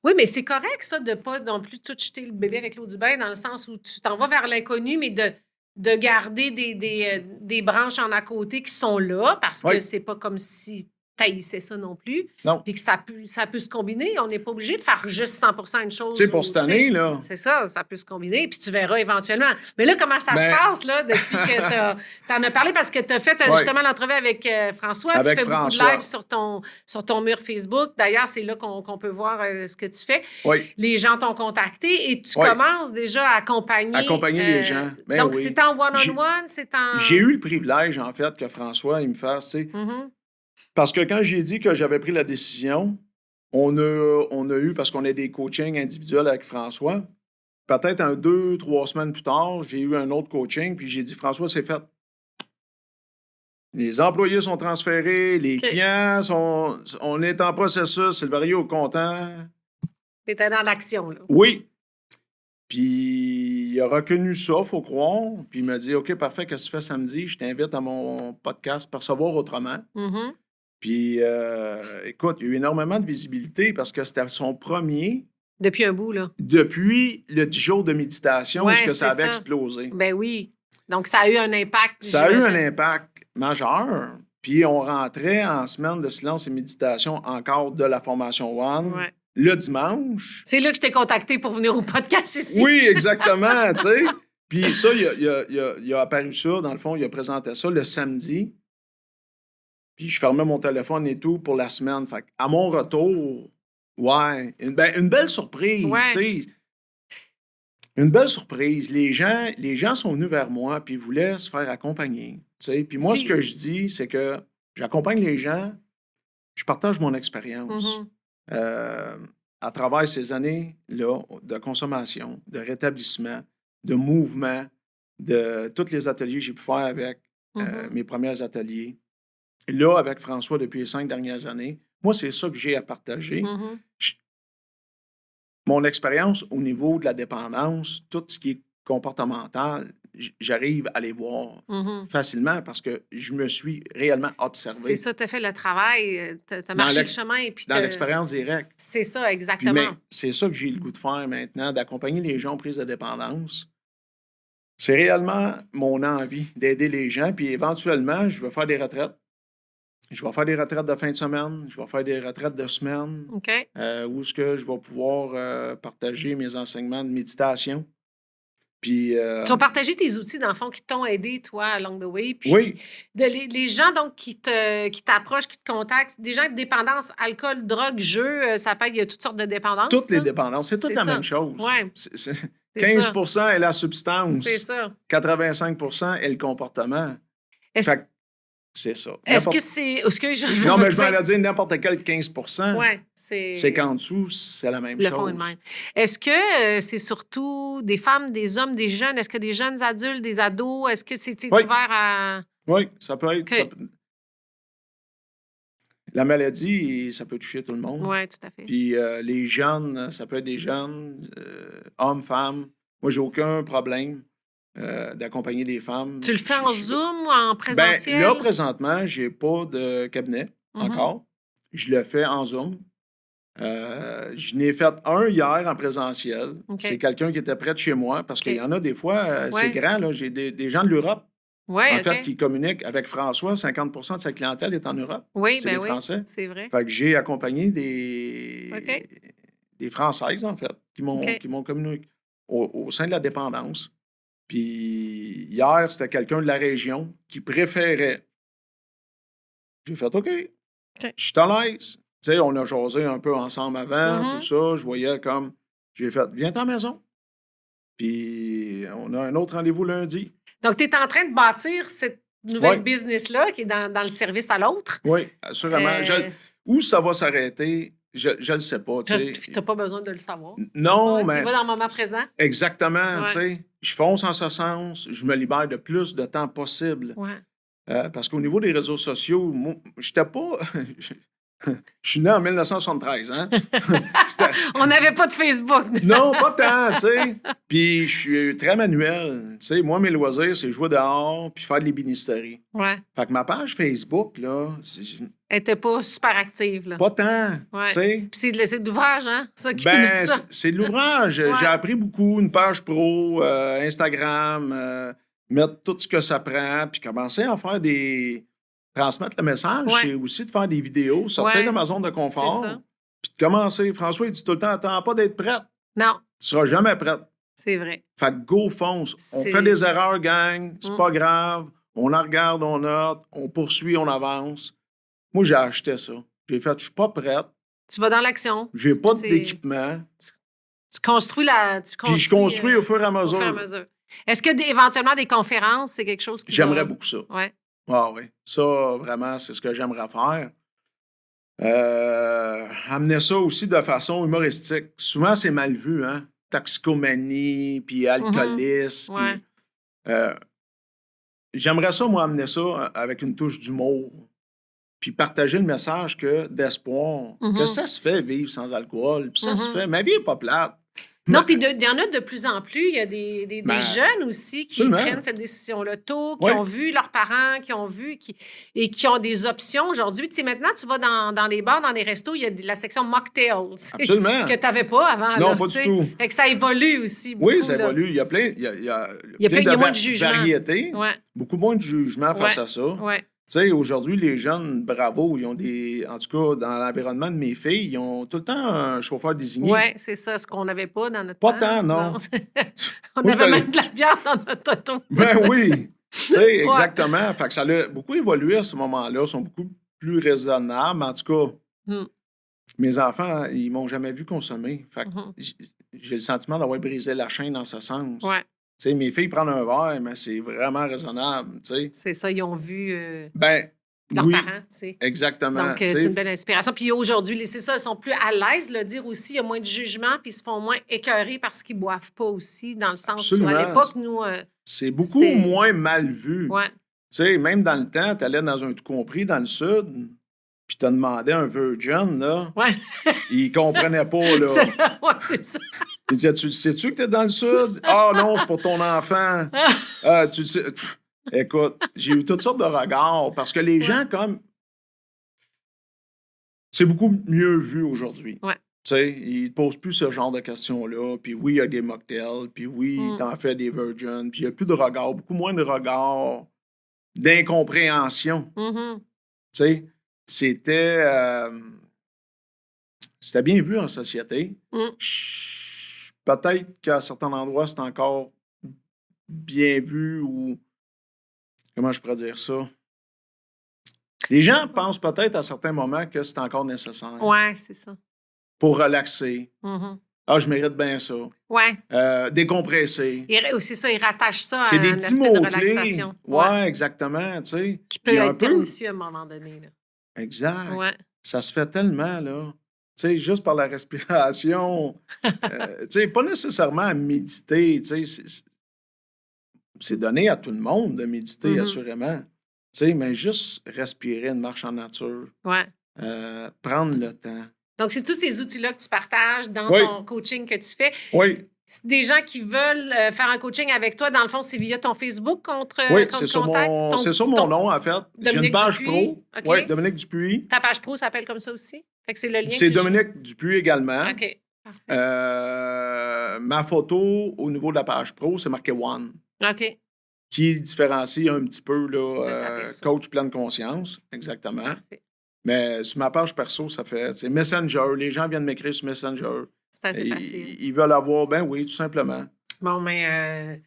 Oui, mais c'est correct, ça, de ne pas non plus tout jeter le bébé avec l'eau du bain, dans le sens où tu t'en vas vers l'inconnu, mais de garder des branches en à côté qui sont là, parce que Oui. c'est pas comme si taillissais ça non plus. Non. Puis que ça peut se combiner. On n'est pas obligé de faire juste 100% une chose. Tu sais, pour ou, cette tu sais, année, là. C'est ça peut se combiner. Puis tu verras éventuellement. Mais là, comment ça se Ben- passe, là, depuis que tu en as parlé? Parce que tu as fait Ouais. justement l'entrevue avec François. Avec tu fais François. beaucoup de lives sur ton mur Facebook. D'ailleurs, c'est là qu'on peut voir ce que tu fais. Oui. Les gens t'ont contacté et tu Oui. commences déjà à accompagner. Accompagner les gens. Ben donc, oui. c'est en one-on-one, c'est en... J'ai eu le privilège, en fait, que François, il me fasse, tu sais. Mhm. Parce que quand j'ai dit que j'avais pris la décision, on a eu, parce qu'on a des coachings individuels avec François, peut-être 2-3 semaines plus tard, j'ai eu un autre coaching, puis j'ai dit, François, c'est fait. Les employés sont transférés, les OK. clients sont... On est en processus, Silvario est content. T'étais dans l'action, là. Oui. Puis il a reconnu ça, faut croire. Puis il m'a dit, OK, parfait, qu'est-ce que tu fais samedi? Je t'invite à mon podcast Percevoir autrement. Mhm. Puis, écoute, il y a eu énormément de visibilité parce que c'était son premier Depuis un bout, là. depuis le 10 jours de méditation, Ouais, où est-ce que ça c'est avait ça. explosé. Ben oui. Donc, ça a eu un impact. Ça a eu un j'imagine. impact majeur. Puis, on rentrait en semaine de silence et méditation encore de la formation One Ouais. le dimanche. C'est là que je t'ai contacté pour venir au podcast ici. Oui, exactement, tu sais. Puis ça, il a apparu ça, dans le fond, il a présenté ça le samedi. Puis je fermais mon téléphone et tout pour la semaine. Fait à mon retour, ouais, une belle surprise, Ouais. tu sais. Une belle surprise. Les gens sont venus vers moi puis ils voulaient se faire accompagner, tu sais. Puis moi, Si- ce que je dis, c'est que j'accompagne les gens, je partage mon expérience. Mhm. À travers ces années-là de consommation, de rétablissement, de mouvement, de tous les ateliers que j'ai pu faire avec mes premiers ateliers. Là, avec François, depuis les 5 dernières années, moi, c'est ça que j'ai à partager. Mon expérience au niveau de la dépendance, tout ce qui est comportemental, j'arrive à les voir facilement parce que je me suis réellement observé. C'est ça, tu as fait le travail, tu as marché le chemin. Et puis dans l'expérience directe. C'est ça, exactement. Mais c'est ça que j'ai le goût de faire maintenant, d'accompagner les gens en prise de dépendance. C'est réellement mon envie d'aider les gens, puis éventuellement, je vais faire des retraites. Je vais faire des retraites de fin de semaine, je vais faire des retraites de semaine, où est-ce que je vais pouvoir partager mes enseignements de méditation. Puis, tu vas partager tes outils, dans le fond, qui t'ont aidé, toi, along the way. Puis, oui. Les gens, donc, qui t'approchent, qui te contactent, des gens de dépendance, alcool, drogue, jeu, ça peut être, il y a toutes sortes de dépendances. Toutes les dépendances, c'est toute la même chose. Ouais. 15 est la substance. C'est ça. 85 est le comportement. C'est ça. Est-ce que c'est... Non, mais je vais dire n'importe quel 15 c'est qu'en dessous, c'est la même chose. Le fond est le même. Est-ce que c'est surtout des femmes, des hommes, des jeunes? Est-ce que des jeunes adultes, des ados? Est-ce que c'est ouvert à... Oui, ça peut être... La maladie, ça peut toucher tout le monde. Oui, tout à fait. Puis les jeunes, ça peut être des jeunes, hommes, femmes. Moi, j'ai aucun problème d'accompagner des femmes. Tu le fais en Zoom ou en présentiel? Là, présentement, j'ai pas de cabinet encore. Je le fais en Zoom. Je n'ai fait un hier en présentiel. C'est quelqu'un qui était près de chez moi parce qu'il y en a des fois, c'est grand. Là, j'ai des gens de l'Europe. En fait, qui communiquent avec François. 50 de sa clientèle est en Europe. Oui, c'est des Français. C'est vrai. Fait que j'ai accompagné des Françaises, en fait, qui m'ont communiqué au sein de la dépendance. Puis hier, c'était quelqu'un de la région qui préférait. J'ai fait OK. Je suis à l'aise. Tu sais, on a jasé un peu ensemble avant, tout ça. Je voyais comme. J'ai fait viens à la maison. Puis on a un autre rendez-vous lundi. Donc, tu es en train de bâtir cette nouvelle business-là qui est dans le service à l'autre. Oui, assurément. Où ça va s'arrêter, je ne le sais pas. Tu n'as pas besoin de le savoir. Non, mais... Tu vas dans le moment présent. Exactement. Tu sais, je fonce en ce sens. Je me libère de plus de temps possible. Parce qu'au niveau des réseaux sociaux, moi, je n'étais pas... Je suis né en 1973, hein? On n'avait pas de Facebook. Non, pas tant, tu sais. Puis je suis très manuel. Tu sais, moi, mes loisirs, c'est jouer dehors puis faire de l'ébénisterie. Fait que ma page Facebook, là... Elle n'était pas super active, là. Pas tant, tu sais. Puis c'est de l'ouvrage, hein? Ça qui de ça. C'est de l'ouvrage. J'ai appris beaucoup, une page pro, Instagram, mettre tout ce que ça prend, puis commencer à faire transmettre le message, c'est aussi de faire des vidéos, sortir de ma zone de confort, puis de commencer. François, il dit tout le temps, attends pas d'être prête. Non. Tu seras jamais prête. C'est vrai. Fait que go, fonce. On fait des erreurs, gang. C'est pas grave. On en regarde, on note, on poursuit, on avance. Moi, j'ai acheté ça. J'ai fait, je suis pas prête. Tu vas dans l'action. J'ai pas d'équipement. Tu construis Puis je construis au fur et à mesure. Est-ce que éventuellement des conférences, c'est quelque chose qui J'aimerais beaucoup ça. Oui. Ah oui. Ça, vraiment, c'est ce que j'aimerais faire. Amener ça aussi de façon humoristique. Souvent, c'est mal vu, hein? Toxicomanie, puis alcoolisme. J'aimerais ça, moi, amener ça avec une touche d'humour. Puis partager le message d'espoir, que ça se fait vivre sans alcool. Puis ça se fait. Ma vie n'est pas plate. Non, puis il y en a de plus en plus. Il y a des jeunes aussi qui prennent cette décision-là tôt, qui ont vu leurs parents, qui ont des options aujourd'hui. Tu sais, maintenant, tu vas dans les bars, dans les restos, il y a la section mocktails. Absolument. Que tu n'avais pas avant. Non, pas du tout. Fait que ça évolue aussi beaucoup. Oui, ça évolue. Il y a plein, moins de jugement. Variétés. Beaucoup moins de jugement face à ça. Tu sais, aujourd'hui, les jeunes, bravo, ils ont en tout cas, dans l'environnement de mes filles, ils ont tout le temps un chauffeur désigné. Oui, c'est ça, ce qu'on n'avait pas dans notre temps. Pas tant, non. On avait même de la viande dans notre auto. Ben oui, tu sais, exactement. Fait que ça a beaucoup évolué à ce moment-là. Ils sont beaucoup plus raisonnables. En tout cas, mes enfants, ils m'ont jamais vu consommer. Fait que j'ai le sentiment d'avoir brisé la chaîne dans ce sens. Ouais. Tu sais, mes filles prennent un verre, mais c'est vraiment raisonnable, tu sais. C'est ça, ils ont vu leurs parents, tu sais. Exactement. Donc, c'est une belle inspiration. Puis aujourd'hui, c'est ça, ils sont plus à l'aise, le dire aussi, il y a moins de jugement, puis ils se font moins écœurer parce qu'ils boivent pas aussi, dans le sens où, à l'époque, nous... c'est beaucoup moins mal vu. Ouais. Tu sais, même dans le temps, tu allais dans un tout compris dans le sud, puis tu demandais un virgin, là. Ouais. Il comprenait pas, là. Ouais, c'est ça. Il disait, tu sais-tu que t'es dans le sud? Ah non, c'est pour ton enfant. Tu le sais. Pff, écoute, j'ai eu toutes sortes de regards parce que les gens, comme. C'est beaucoup mieux vu aujourd'hui. Ouais. Tu sais, ils ne posent plus ce genre de questions-là. Puis oui, il y a des mocktails. Puis oui, t'en fais des virgins. Puis il n'y a plus de regards, beaucoup moins de regards d'incompréhension. Mm-hmm. Tu sais, c'était bien vu en société. Peut-être qu'à certains endroits, c'est encore bien vu ou... Comment je pourrais dire ça? Les gens pensent peut-être à certains moments que c'est encore nécessaire. Ouais, c'est ça. Pour relaxer. Mm-hmm. Ah, je mérite bien ça. Ouais. Décompresser. C'est ça, ils rattachent ça C'est à des un petits aspect de mots-clés. relaxation. Ouais, exactement, tu sais. Qui peut Puis être pernicieux à un moment donné. Là. Exact. Ouais. Ça se fait tellement, là. Tu sais, juste par la respiration. Tu sais, pas nécessairement à méditer, tu sais. C'est donné à tout le monde de méditer, assurément. Tu sais, mais juste respirer une marche en nature. Ouais. Prendre le temps. Donc, c'est tous ces outils-là que tu partages dans ton coaching que tu fais. Oui. Des gens qui veulent faire un coaching avec toi, dans le fond, c'est via ton Facebook Oui, c'est sur mon nom, en fait. J'ai une page pro. Okay. Oui, Dominique Dupuis. Ta page pro s'appelle comme ça aussi? Fait que c'est le lien. C'est Dominique Dupuis également. OK. Ma photo, au niveau de la page pro, c'est marqué One. OK. Qui différencie un petit peu là, coach pleine conscience. Exactement. Parfait. Mais sur ma page perso, c'est Messenger. Les gens viennent m'écrire sur Messenger. C'est assez facile. Ils veulent avoir, ben oui, tout simplement. Bon, mais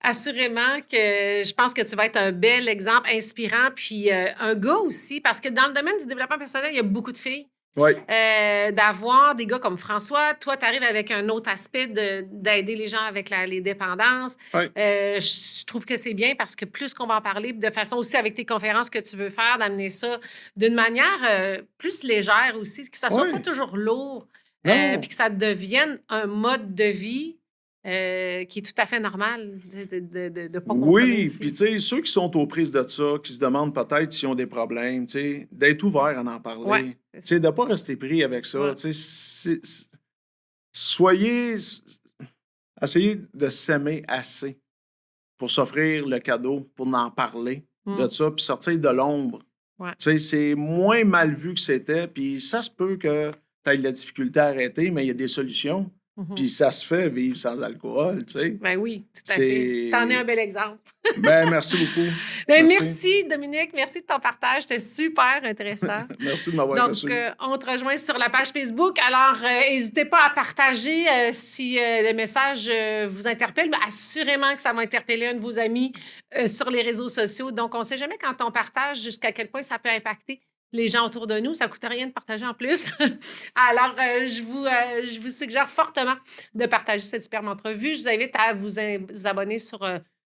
assurément que je pense que tu vas être un bel exemple inspirant, puis un gars aussi, parce que dans le domaine du développement personnel, il y a beaucoup de filles. Oui. D'avoir des gars comme François, toi, tu arrives avec un autre aspect d'aider les gens avec les dépendances. Oui. Je trouve que c'est bien parce que plus qu'on va en parler, de façon aussi avec tes conférences que tu veux faire, d'amener ça d'une manière plus légère aussi, que ça soit pas toujours lourd, puis que ça devienne un mode de vie qui est tout à fait normal de pas consommer. Oui, puis tu sais, ceux qui sont aux prises de ça, qui se demandent peut-être s'ils ont des problèmes, tu sais, d'être ouvert à en parler. Ouais, tu sais, de ne pas rester pris avec ça. Ouais. Tu sais, essayez de s'aimer assez pour s'offrir le cadeau, pour en parler de ça, puis sortir de l'ombre. Ouais. Tu sais, c'est moins mal vu que c'était, puis ça se peut que tu aies de la difficulté à arrêter, mais il y a des solutions. Puis ça se fait vivre sans alcool, tu sais. Ben oui, tout à fait. T'en es un bel exemple. Ben merci beaucoup. Ben merci Dominique, merci de ton partage, c'était super intéressant. Merci de m'avoir reçu. Donc, on te rejoint sur la page Facebook. Alors, n'hésitez pas à partager si le message vous interpelle, mais assurément que ça va interpeller un de vos amis sur les réseaux sociaux. Donc, on ne sait jamais quand on partage jusqu'à quel point ça peut impacter les gens autour de nous. Ça ne coûte rien de partager en plus. Alors, je vous suggère fortement de partager cette superbe entrevue. Je vous invite à vous abonner sur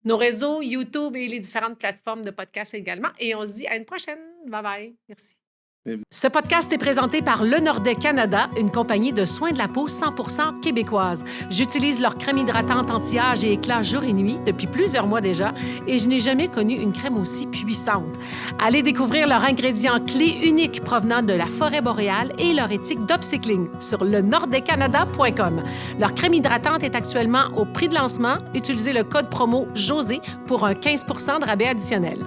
nos réseaux, YouTube et les différentes plateformes de podcast également. Et on se dit à une prochaine. Bye-bye. Merci. Ce podcast est présenté par Le Nordais Canada, une compagnie de soins de la peau 100% québécoise. J'utilise leur crème hydratante anti-âge et éclat jour et nuit depuis plusieurs mois déjà et je n'ai jamais connu une crème aussi puissante. Allez découvrir leurs ingrédients clés uniques provenant de la forêt boréale et leur éthique d'upcycling sur lenordaicanada.com. Leur crème hydratante est actuellement au prix de lancement. Utilisez le code promo JOSÉ pour un 15% de rabais additionnel.